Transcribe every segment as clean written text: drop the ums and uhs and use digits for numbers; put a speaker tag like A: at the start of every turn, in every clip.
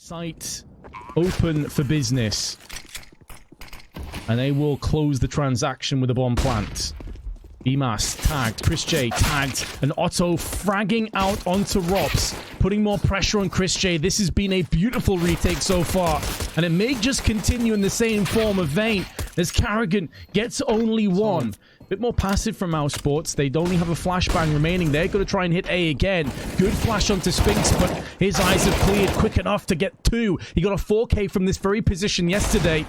A: Site open for business. And they will close the transaction with a bomb plant. BMAS tagged, Chris J tagged, and Otto fragging out onto Rops, putting more pressure on Chris J. This has been a beautiful retake so far, and it may just continue in the same form of vein as Carrigan gets only one. Bit more passive from mousesports. They only have a flashbang remaining. They're going to try and hit A again. Good flash onto Spinks, but his eyes have cleared quick enough to get two. He got a 4K from this very position yesterday.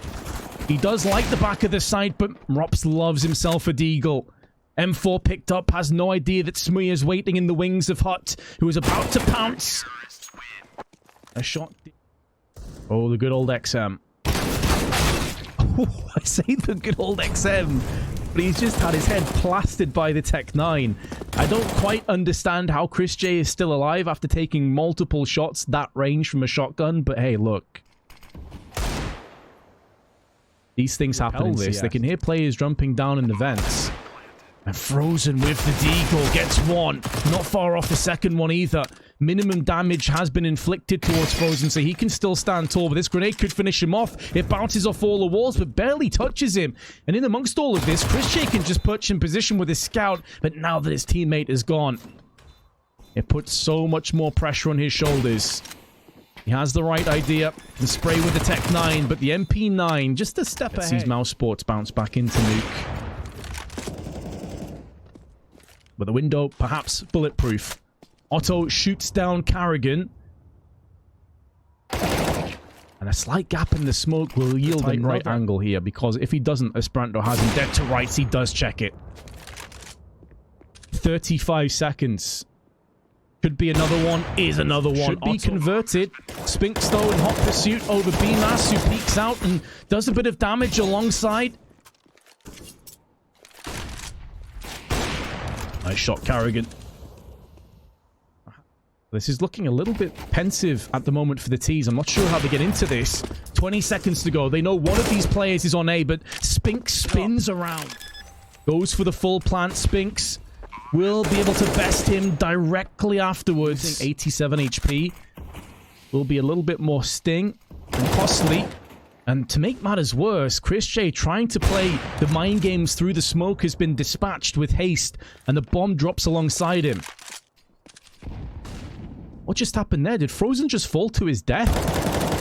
A: He does like the back of the site, but Rops loves himself a deagle. M4 picked up, has no idea that Smuya is waiting in the wings of Hut, who is about to pounce. A shot. Oh, the good old XM. Oh, I say the good old XM, but he's just had his head plastered by the Tech 9. I don't quite understand how Chris J is still alive after taking multiple shots that range from a shotgun, but hey, look. These things happen in this. They can hear players jumping down in the vents. And Frozen with the deagle gets one. Not far off the second one either. Minimum damage has been inflicted towards Frozen, so he can still stand tall. But this grenade could finish him off. It bounces off all the walls, but barely touches him. And in amongst all of this, Chris J can just perch in position with his scout. But now that his teammate is gone, it puts so much more pressure on his shoulders. He has the right idea. And spray with the Tech 9, but the MP9 just a step ahead. Sees mousesports bounce back into Nuke. But the window, perhaps bulletproof. Otto shoots down Carrigan. And a slight gap in the smoke will yield him right angle here, because if he doesn't, Esperanto has him dead to rights. He does check it. 35 seconds. Could be another one. Is another one. Should be converted. Spinks, though, in hot pursuit over BMAS, who peeks out and does a bit of damage alongside. Nice shot, Carrigan. This is looking a little bit pensive at the moment for the T's. I'm not sure how they get into this. 20 seconds to go. They know one of these players is on A, but Spinks spins around. Goes for the full plant. Spinks will be able to best him directly afterwards. 87 HP. Will be a little bit more sting and costly. And to make matters worse, Chris J trying to play the mind games through the smoke has been dispatched with haste, and the bomb drops alongside him. What just happened there? Did Frozen just fall to his death?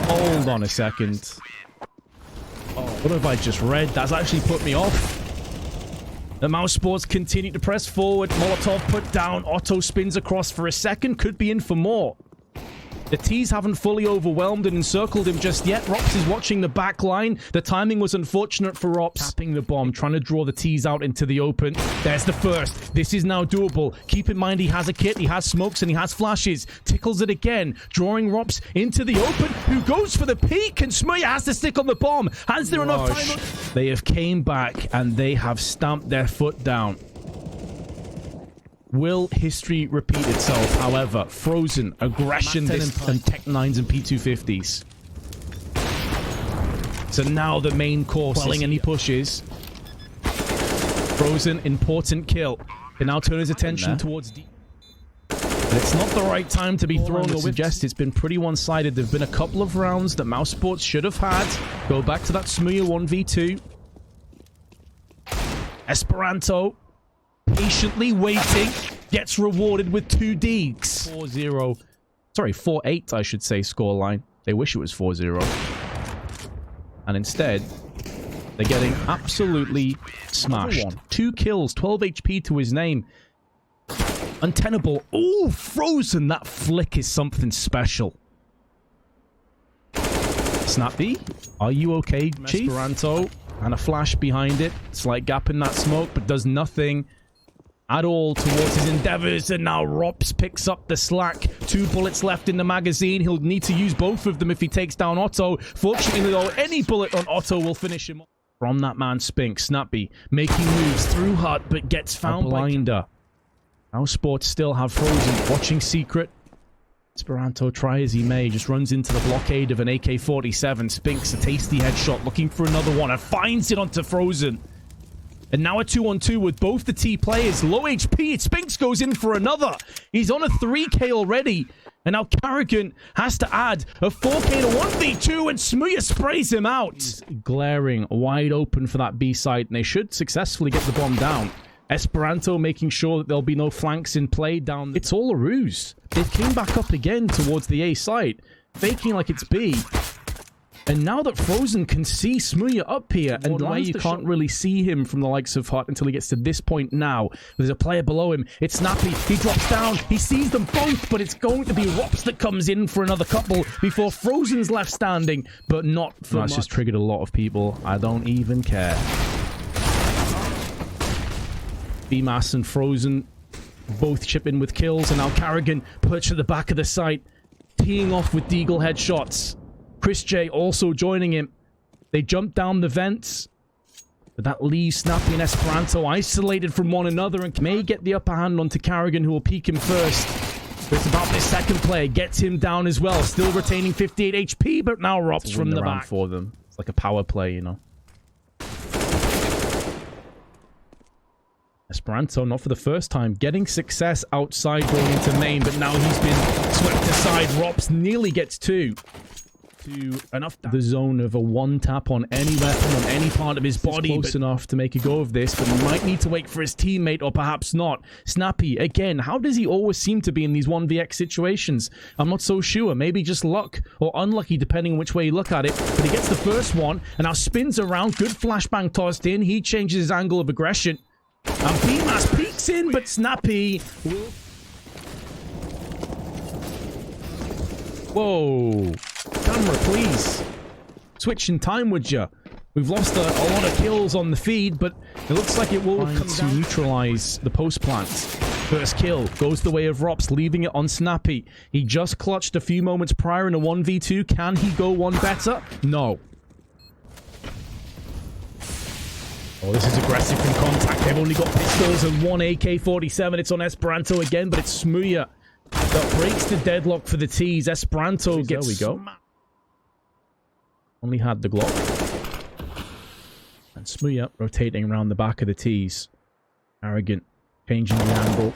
A: Hold on a second. Oh, what have I just read? That's actually put me off. The mousesports continue to press forward. Molotov put down. Otto spins across for a second. Could be in for more. The T's haven't fully overwhelmed and encircled him just yet. Rops is watching the back line. The timing was unfortunate for Rops. Tapping the bomb, trying to draw the T's out into the open. There's the first. This is now doable. Keep in mind he has a kit, he has smokes, and he has flashes. Tickles it again, drawing Rops into the open, who goes for the peek, and Smuya has to stick on the bomb. Has there enough time? They have came back, and they have stamped their foot down. Will history repeat itself? However, Frozen, aggression, and Tech 9s and P250s. So now the main course is and he pushes. Frozen, important kill. Can now turn his attention towards D. But it's not the right time to be thrown. I would suggest it's been pretty one-sided. There have been a couple of rounds that mousesports should have had. Go back to that Smuya 1v2. Esperanto, patiently waiting, gets rewarded with 2 deeks. 4-0. Sorry, 4-8, I should say, scoreline. They wish it was 4-0. And instead, they're getting absolutely smashed. 2 kills, 12 HP to his name. Untenable. Ooh, Frozen. That flick is something special. Snappy, are you okay, Chief? Esperanto, and a flash behind it. Slight gap in that smoke, but does nothing at all towards his endeavors. And now Rops picks up the slack. 2 bullets left in the magazine. He'll need to use both of them if he takes down Otto. Fortunately, though, any bullet on Otto will finish him off. From that man, Spink, Snappy, making moves through Hut, but gets found blinder. mousesports still have Frozen watching secret. Esperanto, try as he may, just runs into the blockade of an AK-47. Spinks a tasty headshot, looking for another one, and finds it onto Frozen. And now a 2-on-2 with both the T players. Low HP, Spinks goes in for another. He's on a 3K already. And now Carrigan has to add a 4K to 1v2, and Smooya sprays him out. He's glaring wide open for that B site, and they should successfully get the bomb down. Esperanto making sure that there'll be no flanks in play down. It's all a ruse. They came back up again towards the A site, faking like it's B. And now that Frozen can see Smooya up here, and why you can't really see him from the likes of Hut until he gets to this point now. There's a player below him. It's Snappy. He drops down. He sees them both, but it's going to be Rops that comes in for another couple before Frozen's left standing, but not for much. That's just triggered a lot of people. I don't even care. BMAS and Frozen both chip in with kills, and now Carrigan perched at the back of the site, teeing off with Deagle headshots. Chris J also joining him. They jump down the vents, but that leaves Snappy and Esperanto isolated from one another and may get the upper hand onto Carrigan, who will peek him first. But it's about this second player. Gets him down as well, still retaining 58 HP, but now Rops from the back for them. It's like a power play, you know. Esperanto, not for the first time, getting success outside going into main, but now he's been swept aside. Rops nearly gets two. Enough the zone of a one tap on any weapon on any part of his body, close enough to make a go of this, but he might need to wait for his teammate, or perhaps not. Snappy again. How does he always seem to be in these 1vx situations? I'm not so sure. Maybe just luck or unlucky, depending on which way you look at it. But he gets the first one and now spins around. Good flashbang tossed in. He changes his angle of aggression, and BMAS peeks in, but Snappy will... Whoa. Camera, please. Switch in time, would ya? We've lost a lot of kills on the feed, but it looks like it will come to neutralize the post plant. First kill goes the way of Rops, leaving it on Snappy. He just clutched a few moments prior in a 1v2. Can he go one better? No. Oh, this is aggressive from c0ntact. They've only got pistols and one AK-47. It's on Esperanto again, but it's Smooya that breaks the deadlock for the T's. Esperanto gets... There we go. Only had the Glock. And Smooya rotating around the back of the T's. Arrogant. Changing the angle.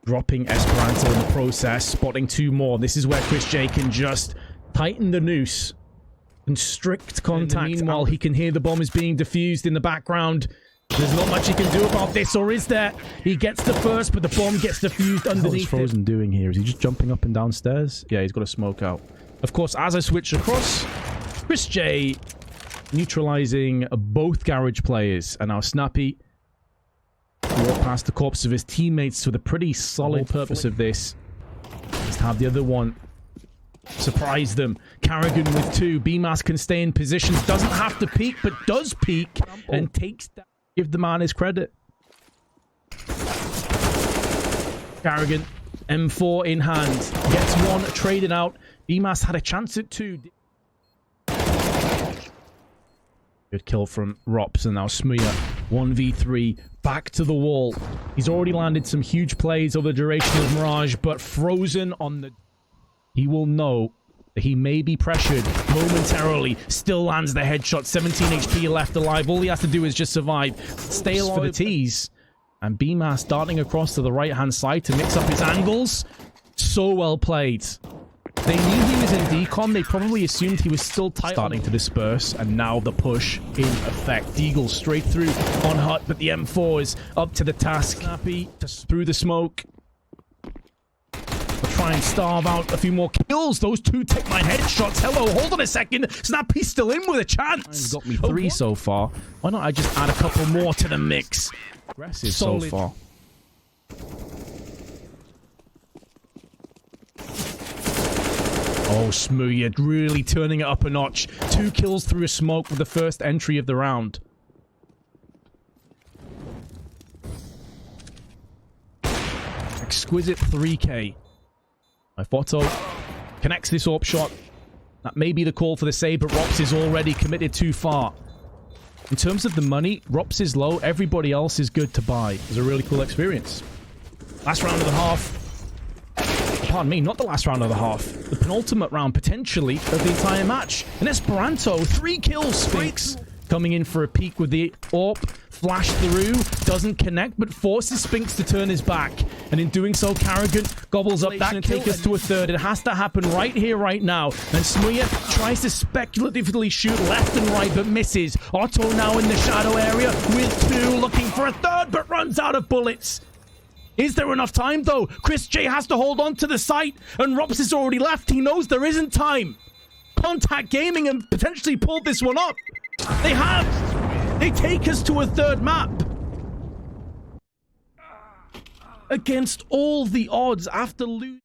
A: Dropping Esperanto in the process. Spotting two more. This is where Chris J can just tighten the noose. Constrict c0ntact. Meanwhile, he can hear the bomb is being defused in the background. There's not much he can do about this, or is there? He gets the first, but the bomb gets defused underneath. What is Frozen doing here? Is he just jumping up and down stairs? Yeah, he's got a smoke out. Of course, as I switch across, Chris J neutralizing both garage players, and now Snappy walk past the corpse of his teammates with a pretty solid purpose of this. Just have the other one surprise them. Carrigan with two. BMAS can stay in positions, doesn't have to peek, but does peek and takes down. Give the man his credit. Carrigan, M4 in hand, gets one traded out. BMAS had a chance at two. Good kill from Rops, and now Smooya 1v3 back to the wall. He's already landed some huge plays over the duration of Mirage, but Frozen on the... He will know that he may be pressured momentarily. Still lands the headshot. 17 HP left alive. All he has to do is just survive. Stay alive for the T's. And BMAS darting across to the right-hand side to mix up his angles. So well played. They knew he was in decon. They probably assumed he was still tight. Starting to disperse. And now the push in effect. Deagle straight through on Hut, but the M4 is up to the task. Snappy through the smoke. Try and starve out a few more kills. Those two Tech 9 headshots. Hello, hold on a second. Snappy's still in with a chance. He's got me three so far. Why not I just add a couple more to the mix? Aggressive so far. Oh, Smooya really turning it up a notch. 2 kills through a smoke with the first entry of the round. Exquisite 3K. My photo connects this AWP shot. That may be the call for the save, but Rops is already committed too far. In terms of the money, Rops is low. Everybody else is good to buy. It was a really cool experience. Last round of the half. Pardon me, not the last round of the half. The penultimate round, potentially, of the entire match. And Esperanto, 3 kills, Sphinx. Coming in for a peek with the AWP. Flash through. Doesn't connect, but forces Spinks to turn his back. And in doing so, Carrigan gobbles up that kill. Take us to a third. It has to happen right here, right now. And Smuya tries to speculatively shoot left and right, but misses. Otto now in the shadow area with 2, looking for a third, but runs out of bullets. Is there enough time, though? Chris J has to hold on to the site, and Rops is already left. He knows there isn't time. c0ntact Gaming and potentially pulled this one up. They have. They take us to a third map. Against all the odds after losing.